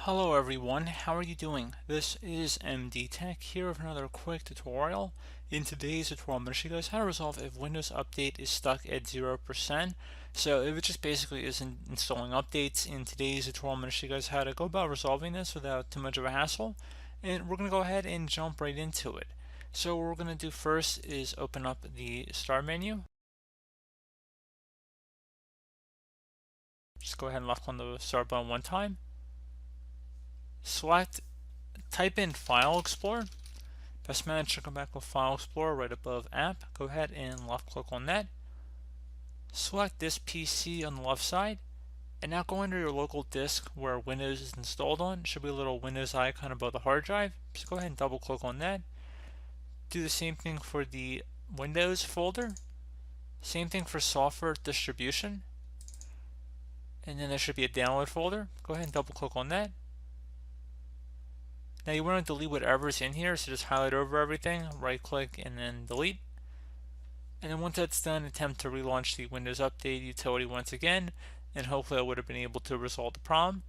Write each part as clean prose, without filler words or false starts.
Hello everyone, how are you doing? This is MD Tech here with another quick tutorial. In today's tutorial, I'm going to show you guys how to resolve if Windows Update is stuck at 0%. So if it just basically isn't installing updates, in today's tutorial I'm going to show you guys how to go about resolving this without too much of a hassle. And we're going to go ahead and jump right into it. So what we're going to do first is open up the Start menu. Just go ahead and left click on the Start button one time. Type in File Explorer. Best managed to come back with File Explorer right above App. Go ahead and left click on that. Select this PC on the left side, and now go under your local disk where Windows is installed on. Should be a little Windows icon above the hard drive. Just go ahead and double click on that. Do the same thing for the Windows folder. Same thing for software distribution. And then there should be a download folder. Go ahead and double click on that. Now you want to delete whatever's in here, so just highlight over everything, right click, and then delete. And then once that's done, attempt to relaunch the Windows Update utility once again, and hopefully I would have been able to resolve the problem.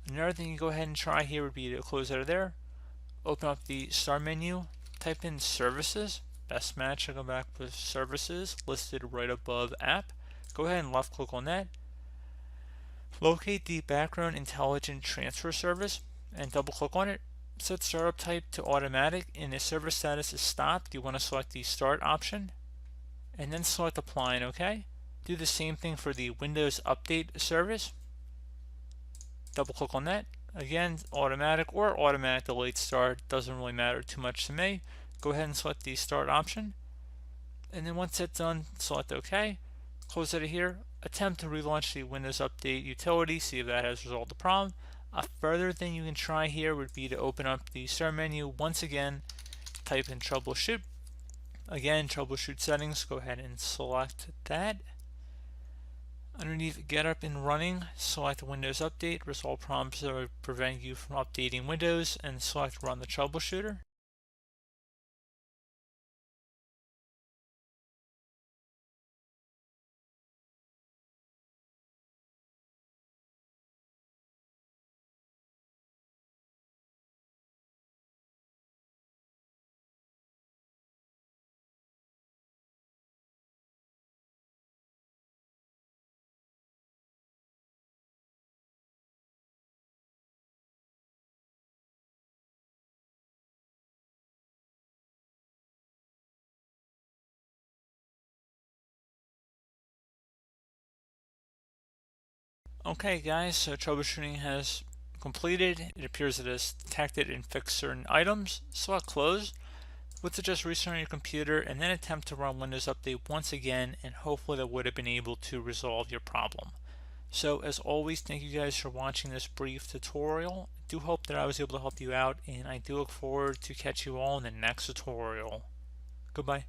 Another thing you go ahead and try here would be to close out of there, open up the Start menu, type in Services. Best match to go back with Services listed right above App. Go ahead and left click on that. Locate the Background Intelligent Transfer Service and double click on it. Set startup type to automatic, and if service status is stopped, you want to select the start option and then select apply and OK. Do the same thing for the Windows Update service. Double click on that. Again, automatic or automatic delayed start, doesn't really matter too much to me. Go ahead and select the start option, and then once that's done, select OK. Close out of here. Attempt to relaunch the Windows Update utility, see if that has resolved the problem. A further thing you can try here would be to open up the Start menu once again, type in Troubleshoot. Again, Troubleshoot settings, go ahead and select that. Underneath Get Up and Running, select Windows Update, resolve problems that would prevent you from updating Windows, and select Run the Troubleshooter. Okay guys, so troubleshooting has completed. It appears it has detected and fixed certain items. Select Close. Would suggest restarting your computer and then attempt to run Windows Update once again, and hopefully that would have been able to resolve your problem. So as always, thank you guys for watching this brief tutorial. I do hope that I was able to help you out, and I do look forward to catch you all in the next tutorial. Goodbye.